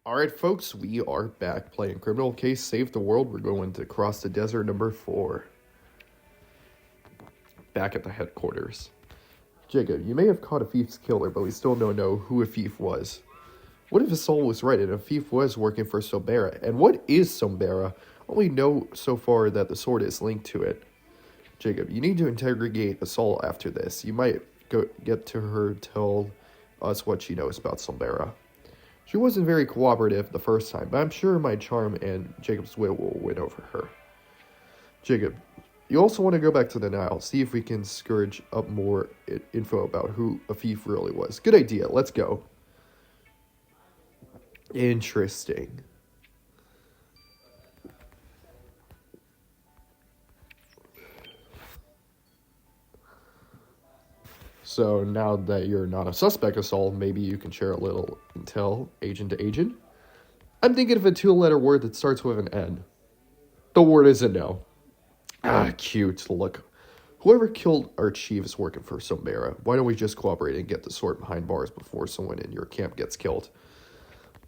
Alright, folks, we are back playing Criminal Case Save the World. We're going to Cross the Desert number 4. Back at the headquarters. Jacob, you may have caught Afif's killer, but we still don't know who Afif was. What if Asal was right and Afif was working for Sombera? And what is Sombera? Only know so far that the sword is linked to it. Jacob, you need to interrogate Asal after this. You might get to her tell us what she knows about Sombera. She wasn't very cooperative the first time, but I'm sure my charm and Jacob's wit will win over her. Jacob, you also want to go back to the Nile, see if we can scourge up more info about who Afif really was. Good idea, let's go. Interesting. So now that you're not a suspect, Asal, maybe you can share a little intel, agent to agent? I'm thinking of a two-letter word that starts with an N. The word is a no. Ah, cute. Look, whoever killed our chief is working for Sombera. Why don't we just cooperate and get the sword behind bars before someone in your camp gets killed?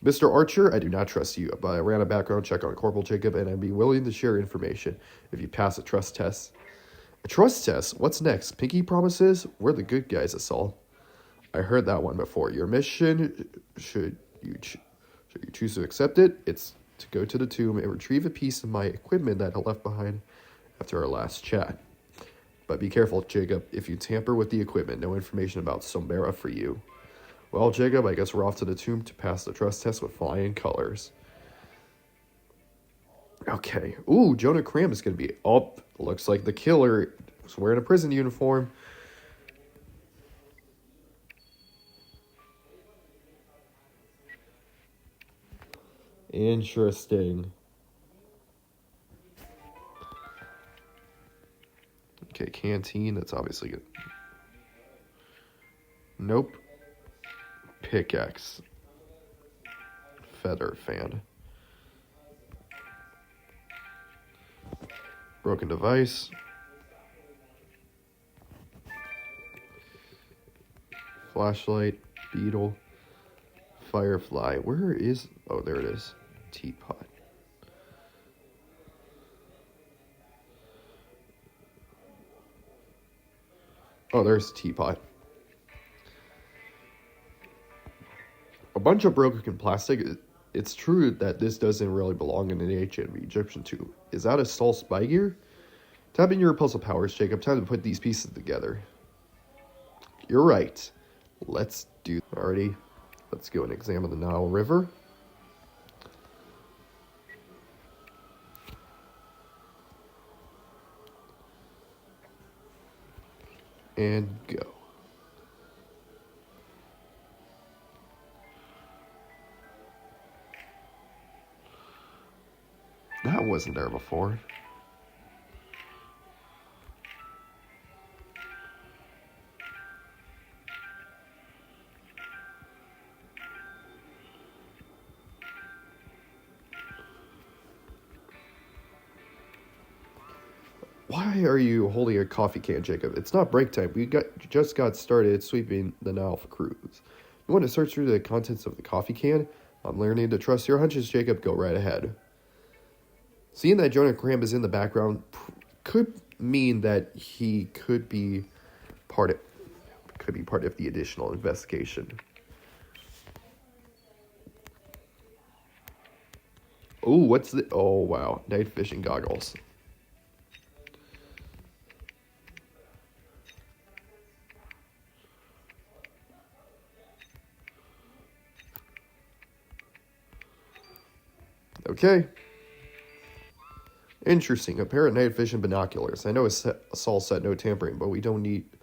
Mr. Archer, I do not trust you, but I ran a background check on Corporal Jacob, and I'd be willing to share information if you pass a trust test. A trust test? What's next? Pinky promises? We're the good guys, Asal. I heard that one before. Your mission, should you choose to accept it, it's to go to the tomb and retrieve a piece of my equipment that I left behind after our last chat. But be careful, Jacob. If you tamper with the equipment, no information about Sombera for you. Well, Jacob, I guess we're off to the tomb to pass the trust test with flying colors. Okay. Ooh, Jonah Cram is going to be up. Looks like the killer was wearing a prison uniform. Interesting. Okay, canteen. That's obviously good. Nope. Pickaxe. Feather fan. Broken device. Flashlight. Beetle. Firefly. Where is... Oh, there it is. Teapot. Oh, there's teapot. A bunch of broken plastic. It's true that this doesn't really belong in an ancient Egyptian tomb. Is that a Saul spy gear? Tap in your puzzle powers, Jacob. Time to put these pieces together. You're right. Let's do... Alrighty. Let's go and examine the Nile River. And go. That wasn't there before. Why are you holding a coffee can, Jacob? It's not break time. We just got started sweeping the Nile for cruise. You want to search through the contents of the coffee can? I'm learning to trust your hunches, Jacob. Go right ahead. Seeing that Jonah Cram is in the background could mean that he could be part of the additional investigation. Oh, what's the... Oh, wow. Night fishing goggles. Okay. Interesting. A pair of night vision binoculars. I know Saul said no tampering, but we don't need to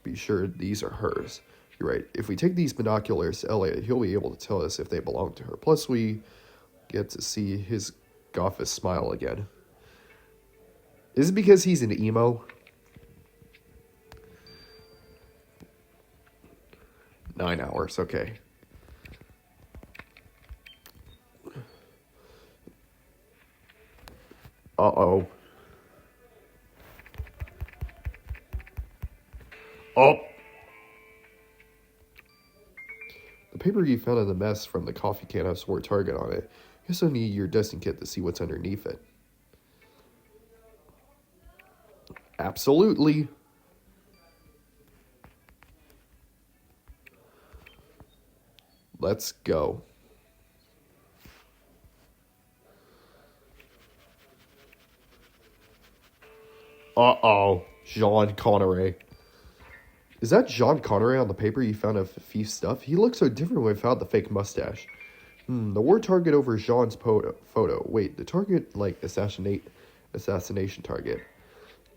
be sure these are hers. You're right. If we take these binoculars to Elliot, he'll be able to tell us if they belong to her. Plus, we get to see his Gothis smile again. Is it because he's an emo? 9 hours. Okay. Uh-oh. Oh! The paper paper you found in the mess from the coffee can has the word target on it. You also need your testing kit to see what's underneath it. Absolutely. Let's go. Uh-oh. Jean Connery. Is that Jean Connery on the paper you found of Thief's stuff? He looks so different without the fake mustache. The word target over Jean's photo. Wait, the target, like, assassination target.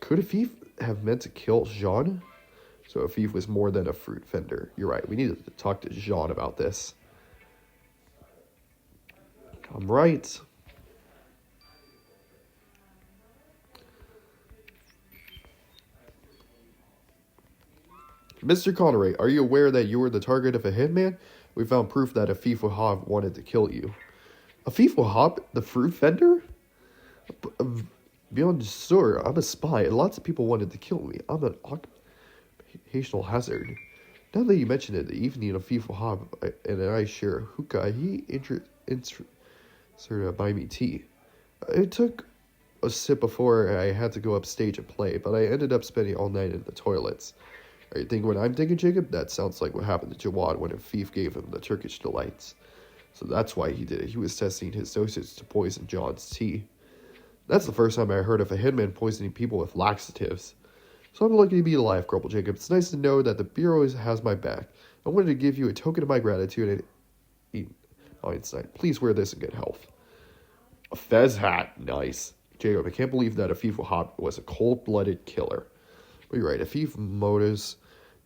Could a thief have meant to kill Jean? So a thief was more than a fruit vendor. You're right, we need to talk to Jean about this. I'm right. Mr. Connery, are you aware that you were the target of a hitman? We found proof that a thief Wahab wanted to kill you. A thief Wahab? The fruit vendor? Beyond sir, I'm a spy, and lots of people wanted to kill me. I'm an occupational hazard. Now that you mention it, the evening of thief Wahab and I share a hookah, he inserted buy me tea. It took a sip before I had to go upstage and play, but I ended up spending all night in the toilets. Are you thinking what I'm thinking, Jacob? That sounds like what happened to Jawad when a thief gave him the Turkish delights. So that's why he did it. He was testing his dosage to poison John's tea. That's the first time I heard of a hitman poisoning people with laxatives. So I'm lucky to be alive, Corporal Jacob. It's nice to know that the Bureau has my back. I wanted to give you a token of my gratitude and Einstein. Please wear this in good health. A fez hat. Nice. Jacob, I can't believe that Afif Wahab was a cold-blooded killer. But you're right, Afif Modas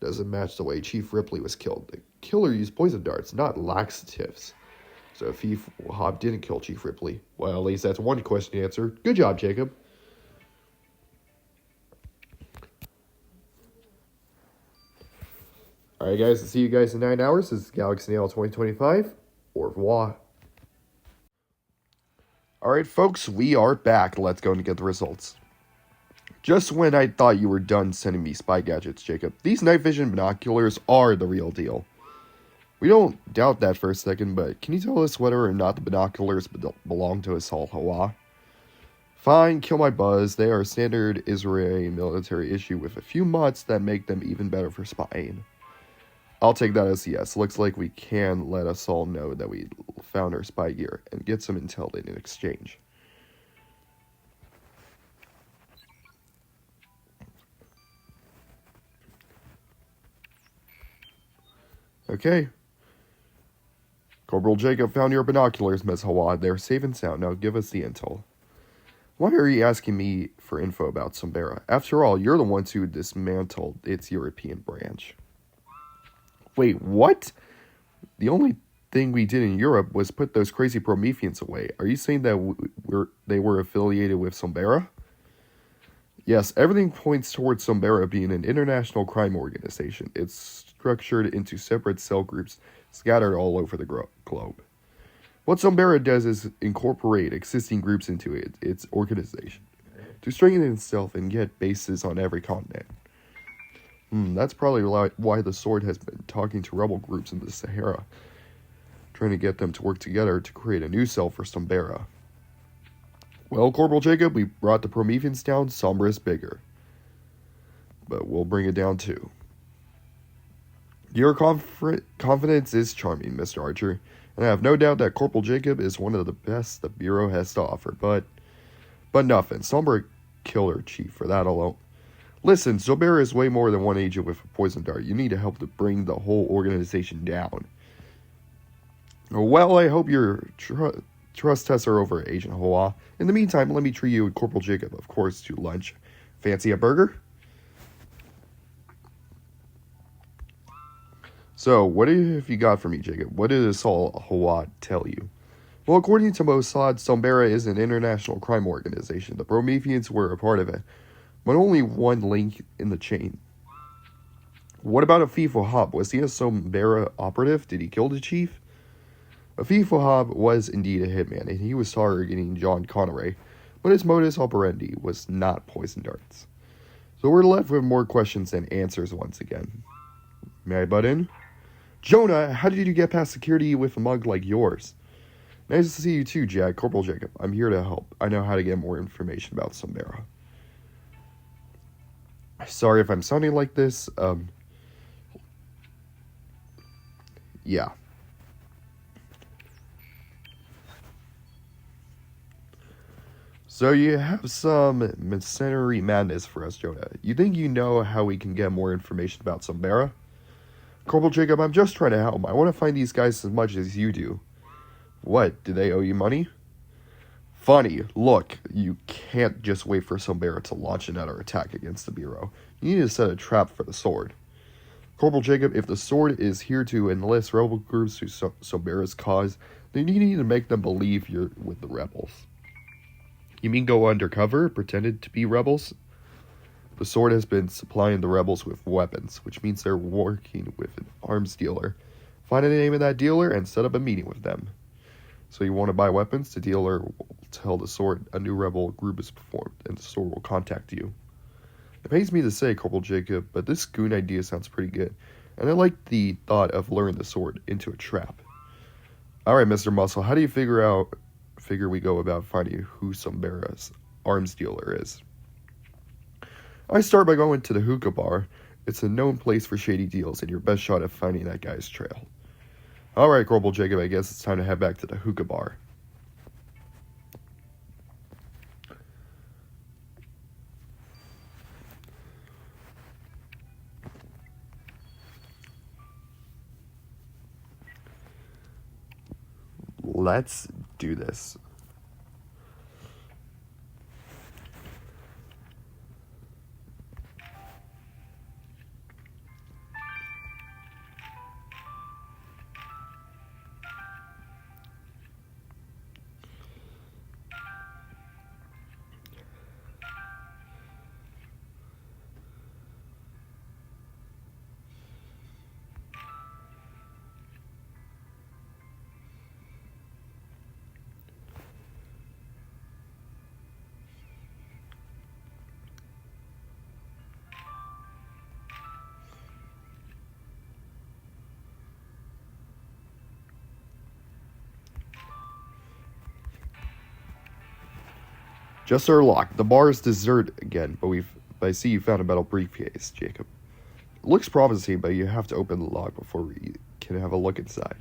doesn't match the way Chief Ripley was killed. The killer used poison darts, not laxatives. So Afif Wahab didn't kill Chief Ripley. Well, at least that's one question answered. Good job, Jacob. Alright guys, I'll see you guys in 9 hours. This is Galaxy Nail 2025. Au revoir. Alright folks, we are back. Let's go and get the results. Just when I thought you were done sending me spy gadgets, Jacob, these night vision binoculars are the real deal. We don't doubt that for a second, but can you tell us whether or not the binoculars belong to Asal Hawa? Fine, kill my buzz. They are a standard Israeli military issue with a few mods that make them even better for spying. I'll take that as a yes. Looks like we can let us all know that we found our spy gear and get some intel in exchange. Okay. Corporal Jacob found your binoculars, Ms. Hawad. They're safe and sound. Now give us the intel. Why are you asking me for info about Sombera? After all, you're the ones who dismantled its European branch. Wait, what? The only thing we did in Europe was put those crazy Prometheans away. Are you saying that they were affiliated with Sombera? Yes, everything points towards Sombera being an international crime organization. It's structured into separate cell groups scattered all over the globe. What Sombera does is incorporate existing groups into its organization to strengthen itself and get bases on every continent. That's probably why the Sword has been talking to rebel groups in the Sahara, trying to get them to work together to create a new cell for Sombera. Well, Corporal Jacob, we brought the Prometheans down. Sombra is bigger, but we'll bring it down too. Your confidence is charming, Mr. Archer, and I have no doubt that Corporal Jacob is one of the best the Bureau has to offer, but nothing. Sombra killer chief for that alone. Listen, Sombera is way more than one agent with a poison dart. You need to help to bring the whole organization down. Well, I hope your trust tests are over, Agent Hoa. In the meantime, let me treat you and Corporal Jacob, of course, to lunch. Fancy a burger? So, what have you got for me, Jacob? What did Asal Hawad tell you? Well, according to Mossad, Sombera is an international crime organization. The Prometheans were a part of it, but only one link in the chain. What about Afif Wahab? Was he a Sombera operative? Did he kill the chief? Afif Wahab was indeed a hitman, and he was targeting John Connery, but his modus operandi was not poison darts. So we're left with more questions than answers once again. May I butt in? Jonah, how did you get past security with a mug like yours? Nice to see you too, Jack. Corporal Jacob. I'm here to help. I know how to get more information about Sombera. Sorry if I'm sounding like this. Yeah. So you have some mercenary madness for us, Jonah. You think you know how we can get more information about Sombera? Corporal Jacob, I'm just trying to help. I want to find these guys as much as you do. What, do they owe you money? Funny, look, you can't just wait for Sombera to launch another attack against the Bureau. You need to set a trap for the sword. Corporal Jacob, if the sword is here to enlist rebel groups to Sombera's cause, then you need to make them believe you're with the rebels. You mean go undercover, pretended to be rebels? The sword has been supplying the rebels with weapons, which means they're working with an arms dealer. Find the name of that dealer and set up a meeting with them. So you want to buy weapons? The dealer will tell the sword a new rebel group is formed, and the sword will contact you. It pains me to say, Corporal Jacob, but this goon idea sounds pretty good, and I like the thought of luring the sword into a trap. Alright, Mr. Muscle, how do you figure we go about finding who Sombera's arms dealer is? I start by going to the hookah bar. It's a known place for shady deals, and your best shot at finding that guy's trail. Alright, Corporal Jacob, I guess it's time to head back to the hookah bar. Let's do this. Just our luck. The bar is deserted again, but I see you found a metal briefcase, Jacob. It looks promising, but you have to open the lock before we can have a look inside.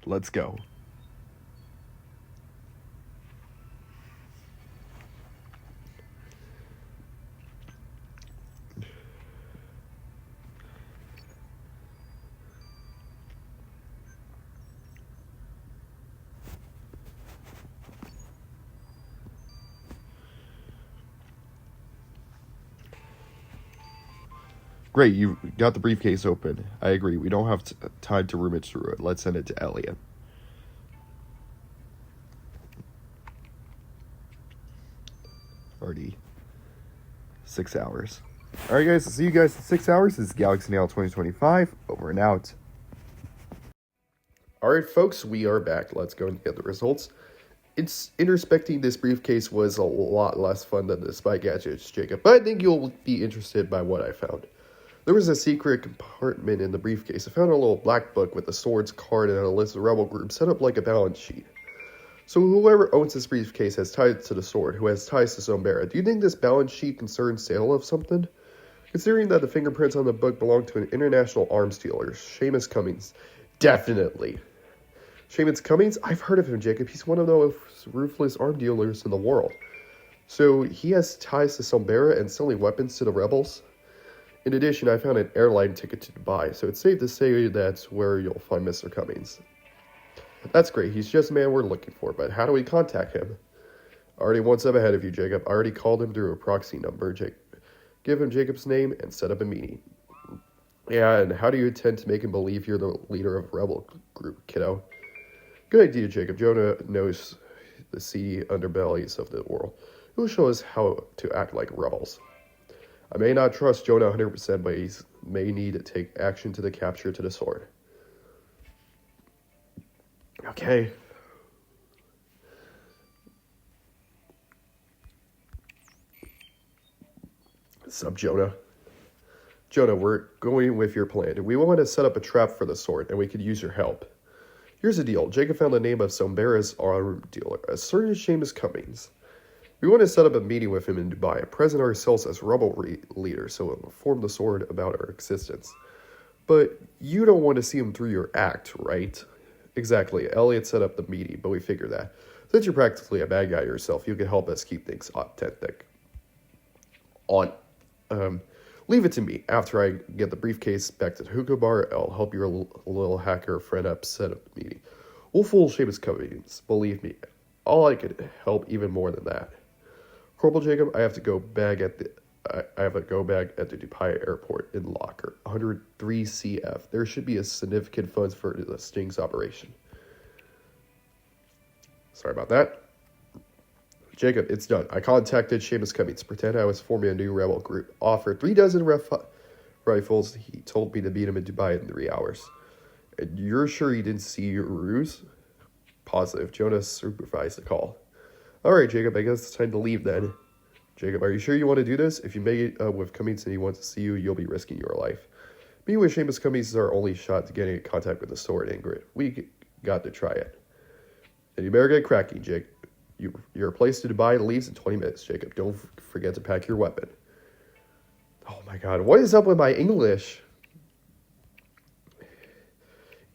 Let's go. Great, you got the briefcase open. I agree. We don't have time to rummage through it. Let's send it to Elliot. Already 6 hours. Alright, guys. See you guys in 6 hours. This is Galaxy Now 2025. Over and out. Alright, folks. We are back. Let's go and get the results. Introspecting this briefcase was a lot less fun than the spy gadgets, Jacob. But I think you'll be interested by what I found. There was a secret compartment in the briefcase. I found a little black book with a swords card and a list of rebel groups set up like a balance sheet. So whoever owns this briefcase has ties to the sword, who has ties to Sombera. Do you think this balance sheet concerns sale of something? Considering that the fingerprints on the book belong to an international arms dealer, Seamus Cummings. Definitely. Seamus Cummings? I've heard of him, Jacob. He's one of the most ruthless arms dealers in the world. So he has ties to Sombera and selling weapons to the rebels? In addition, I found an airline ticket to Dubai, so it's safe to say that's where you'll find Mr. Cummings. That's great, he's just the man we're looking for, but how do we contact him? Already one step ahead of you, Jacob. I already called him through a proxy number. Give him Jacob's name and set up a meeting. Yeah, and how do you intend to make him believe you're the leader of a rebel group, kiddo? Good idea, Jacob. Jonah knows the seedy underbellies of the world. He will show us how to act like rebels. I may not trust Jonah 100%, but he may need to take action to the capture to the sword. Okay. Sup, Jonah? Jonah, we're going with your plan. We want to set up a trap for the sword, and we could use your help. Here's the deal. Jacob found the name of Sombera's arm dealer, a certain Seamus Cummings. We want to set up a meeting with him in Dubai and present ourselves as rebel leaders so we'll inform the sword about our existence. But you don't want to see him through your act, right? Exactly. Elliot set up the meeting, but we figured that. Since you're practically a bad guy yourself, you can help us keep things authentic. Leave it to me. After I get the briefcase back to the hookah bar, I'll help your little hacker friend up set up the meeting. We'll fool Seamus Cummings. Believe me, all I could help even more than that. Corporal Jacob, I have to go back at the Dubai airport in locker 103 CF. There should be a significant funds for the Stings operation. Sorry about that. Jacob, it's done. I contacted Seamus Cummings. Pretend I was forming a new rebel group. Offered 3 dozen rifles. He told me to meet him in Dubai in 3 hours. And you're sure he didn't see your ruse? Positive. Jonas supervised the call. All right, Jacob, I guess it's time to leave then. Jacob, are you sure you want to do this? If you make it with Cummings and he wants to see you, you'll be risking your life. Me with Seamus Cummings is our only shot to getting in contact with the sword, Ingrid. We got to try it. And you better get cracking, Jake. Your place to Dubai leaves in 20 minutes, Jacob. Don't forget to pack your weapon. Oh my god, what is up with my English?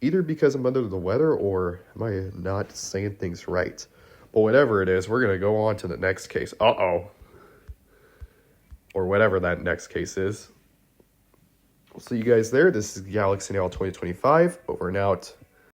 Either because I'm under the weather or am I not saying things right? But whatever it is, we're going to go on to the next case. Uh-oh. Or whatever that next case is. We'll see you guys there. This is Galaxy Now 2025. Over and out.